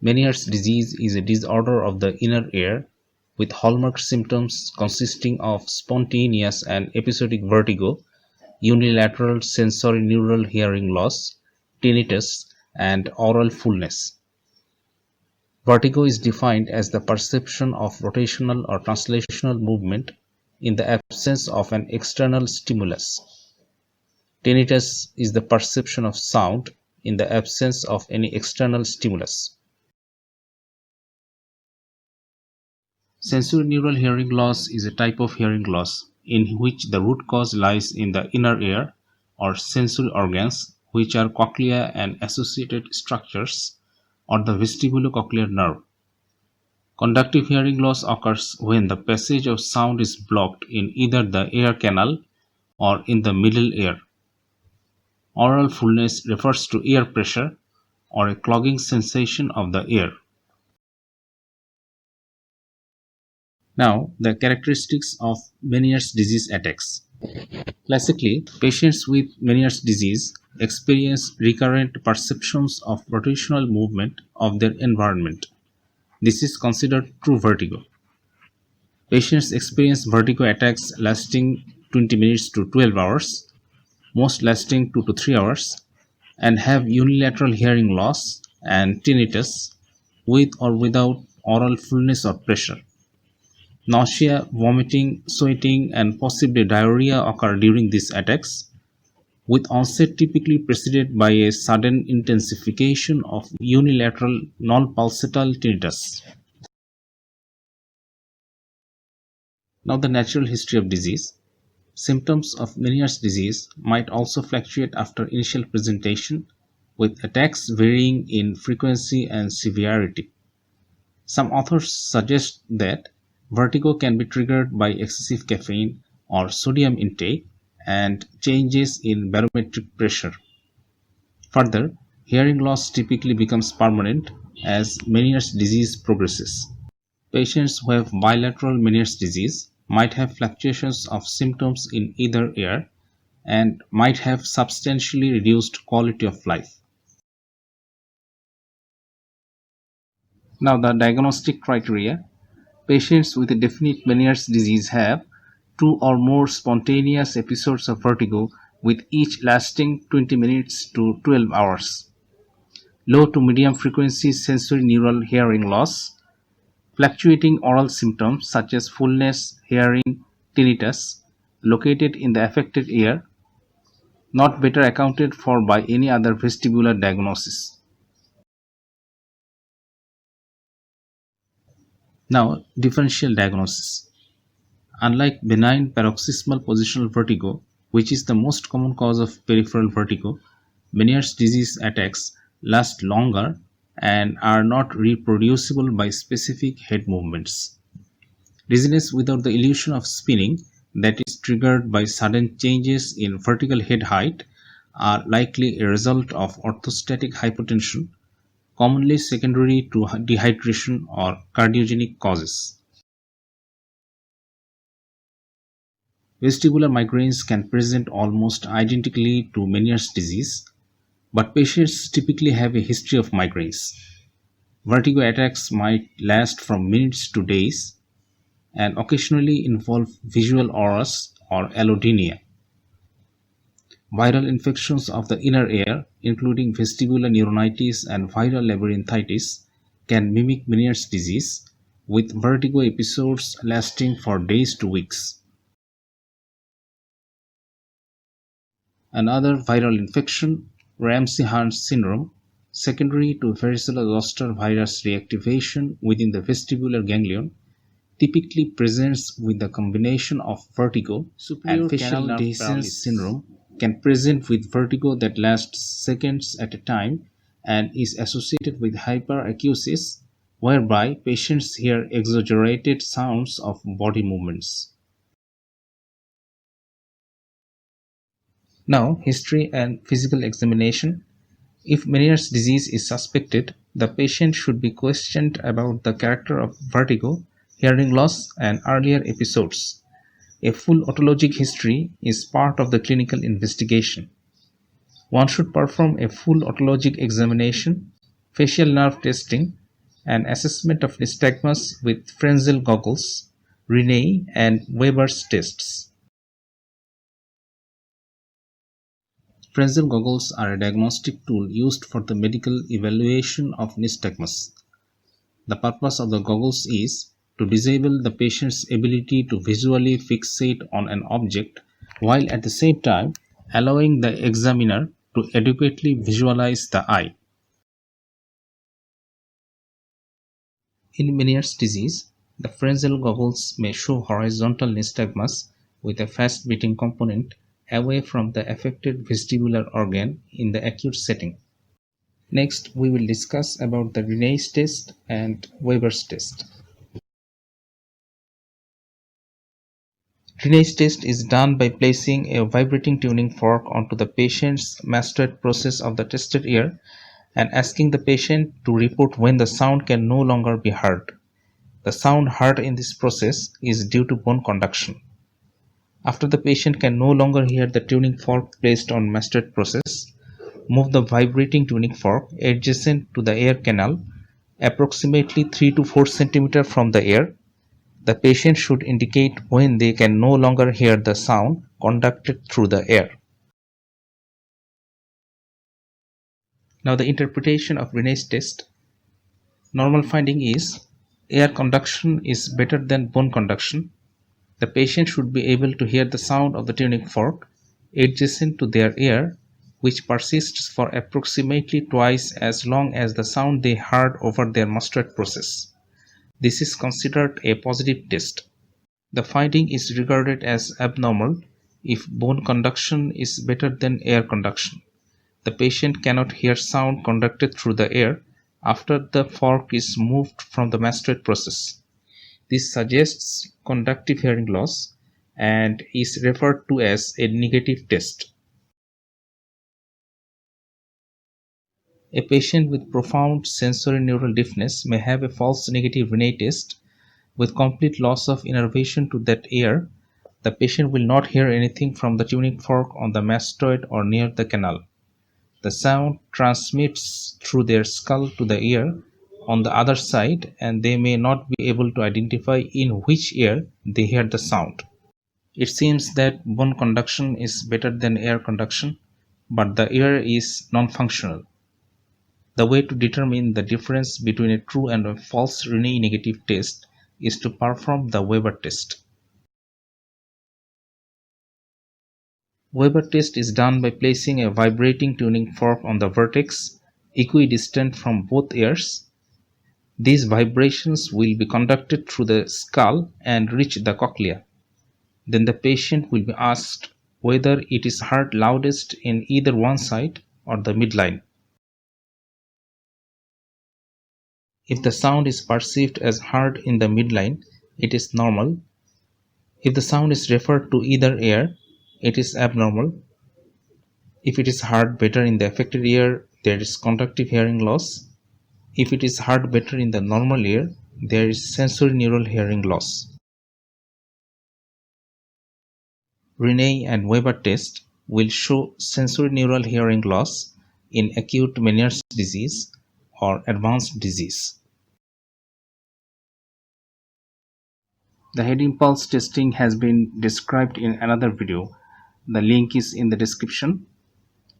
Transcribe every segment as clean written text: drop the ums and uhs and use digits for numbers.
Meniere's disease is a disorder of the inner ear with hallmark symptoms consisting of spontaneous and episodic vertigo, unilateral sensorineural hearing loss, tinnitus, and oral fullness. Vertigo is defined as the perception of rotational or translational movement in the absence of an external stimulus. Tinnitus is the perception of sound in the absence of any external stimulus. Sensorineural hearing loss is a type of hearing loss in which the root cause lies in the inner ear or sensory organs, which are cochlea and associated structures, or the vestibulocochlear nerve. Conductive hearing loss occurs when the passage of sound is blocked in either the ear canal or in the middle ear. Oral fullness refers to ear pressure or a clogging sensation of the ear. Now, the characteristics of Meniere's disease attacks. Classically, patients with Meniere's disease experience recurrent perceptions of rotational movement of their environment. This is considered true vertigo. Patients experience vertigo attacks lasting 20 minutes to 12 hours, most lasting 2 to 3 hours, and have unilateral hearing loss and tinnitus with or without oral fullness or pressure. Nausea, vomiting, sweating, and possibly diarrhea occur during these attacks, with onset typically preceded by a sudden intensification of unilateral non-pulsatile tinnitus. Now, the natural history of disease. Symptoms of Meniere's disease might also fluctuate after initial presentation, with attacks varying in frequency and severity. Some authors suggest that vertigo can be triggered by excessive caffeine or sodium intake and changes in barometric pressure. Further, hearing loss typically becomes permanent as Meniere's disease progresses. Patients who have bilateral Meniere's disease might have fluctuations of symptoms in either ear and might have substantially reduced quality of life. Now, the diagnostic criteria. Patients with a definite Meniere's disease have 2 or more spontaneous episodes of vertigo with each lasting 20 minutes to 12 hours. Low to medium frequency sensorineural hearing loss. Fluctuating oral symptoms such as fullness, hearing, tinnitus located in the affected ear, not better accounted for by any other vestibular diagnosis. Now, differential diagnosis. Unlike benign paroxysmal positional vertigo, which is the most common cause of peripheral vertigo, Meniere's disease attacks last longer and are not reproducible by specific head movements. Dizziness without the illusion of spinning, that is triggered by sudden changes in vertical head height, are likely a result of orthostatic hypotension, commonly secondary to dehydration or cardiogenic causes. Vestibular migraines can present almost identically to Meniere's disease, but patients typically have a history of migraines. Vertigo attacks might last from minutes to days and occasionally involve visual auras or allodynia. Viral infections of the inner ear, including vestibular neuronitis and viral labyrinthitis, can mimic Meniere's disease, with vertigo episodes lasting for days to weeks. Another viral infection, Ramsay-Hunt syndrome, secondary to varicella zoster virus reactivation within the vestibular ganglion, typically presents with the combination of vertigo and facial dizziness syndrome, can present with vertigo that lasts seconds at a time and is associated with hyperacusis, whereby patients hear exaggerated sounds of body movements. Now, history and physical examination. If Meniere's disease is suspected, the patient should be questioned about the character of vertigo, hearing loss, and earlier episodes. A full otologic history is part of the clinical investigation. One should perform a full otologic examination, facial nerve testing, and assessment of nystagmus with Frenzel goggles, Riney, and Weber's tests. Frenzel goggles are a diagnostic tool used for the medical evaluation of nystagmus. The purpose of the goggles is to disable the patient's ability to visually fixate on an object while at the same time allowing the examiner to adequately visualize the eye. In Meniere's disease, the Frenzel goggles may show horizontal nystagmus with a fast beating component away from the affected vestibular organ in the acute setting. Next, we will discuss about the Riney's test and Weber's test. Riney's test is done by placing a vibrating tuning fork onto the patient's mastoid process of the tested ear and asking the patient to report when the sound can no longer be heard. The sound heard in this process is due to bone conduction. After the patient can no longer hear the tuning fork placed on mastoid process, move the vibrating tuning fork adjacent to the ear canal approximately 3 to 4 cm from the ear. The patient should indicate when they can no longer hear the sound conducted through the air. Now the interpretation of Riney's test. Normal finding is air conduction is better than bone conduction. The patient should be able to hear the sound of the tuning fork adjacent to their ear, which persists for approximately twice as long as the sound they heard over their mastoid process. This is considered a positive test. The finding is regarded as abnormal if bone conduction is better than air conduction. The patient cannot hear sound conducted through the air after the fork is moved from the mastoid process. This suggests conductive hearing loss and is referred to as a negative test. A patient with profound sensory neural deafness may have a false negative Riney test. With complete loss of innervation to that ear, the patient will not hear anything from the tuning fork on the mastoid or near the canal. The sound transmits through their skull to the ear on the other side, and they may not be able to identify in which ear they hear the sound. It seems that bone conduction is better than air conduction, but the ear is non-functional. The way to determine the difference between a true and a false Riney negative test is to perform the Weber test. Weber test is done by placing a vibrating tuning fork on the vertex equidistant from both ears. These vibrations will be conducted through the skull and reach the cochlea. Then the patient will be asked whether it is heard loudest in either one side or the midline. If the sound is perceived as heard in the midline, it is normal. If the sound is referred to either ear, it is abnormal. If it is heard better in the affected ear, there is conductive hearing loss. If it is heard better in the normal ear, there is sensory neural hearing loss. Riney and Weber test will show sensory neural hearing loss in acute Meniere's disease or advanced disease. The head impulse testing has been described in another video. The link is in the description.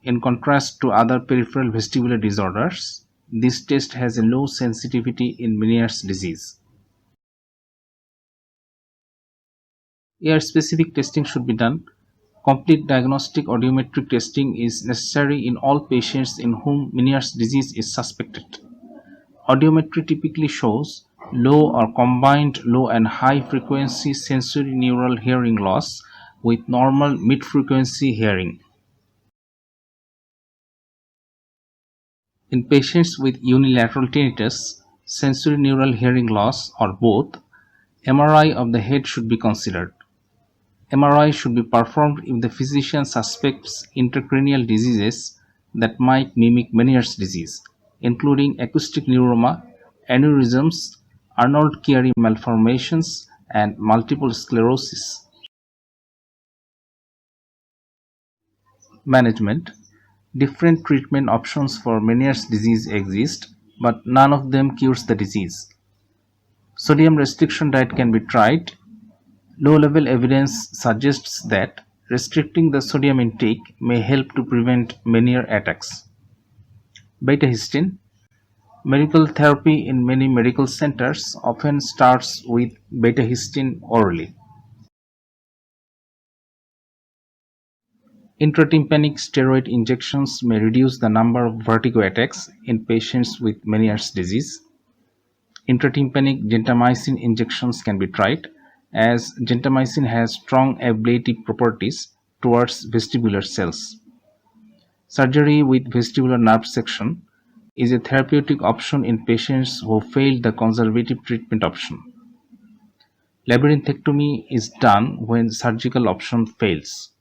In contrast to other peripheral vestibular disorders, this test has a low sensitivity in Meniere's disease. Ear-specific testing should be done. Complete diagnostic audiometric testing is necessary in all patients in whom Meniere's disease is suspected. Audiometry typically shows low or combined low and high frequency sensory neural hearing loss with normal mid-frequency hearing. In patients with unilateral tinnitus, sensory neural hearing loss, or both, MRI of the head should be considered. MRI should be performed if the physician suspects intracranial diseases that might mimic Meniere's disease, including acoustic neuroma, aneurysms, Arnold-Chiari malformations, and multiple sclerosis. Management. Different treatment options for Meniere's disease exist. but none of them cures the disease. Sodium restriction diet can be tried. Low-level evidence suggests that restricting the sodium intake may help to prevent Meniere attacks. Betahistine. Medical therapy in many medical centers often starts with betahistine orally. Intratympanic steroid injections may reduce the number of vertigo attacks in patients with Meniere disease. Intratympanic gentamicin injections can be tried, as gentamicin has strong ablative properties towards vestibular cells. Surgery with vestibular nerve section is a therapeutic option in patients who failed the conservative treatment option. Labyrinthectomy is done when surgical option fails.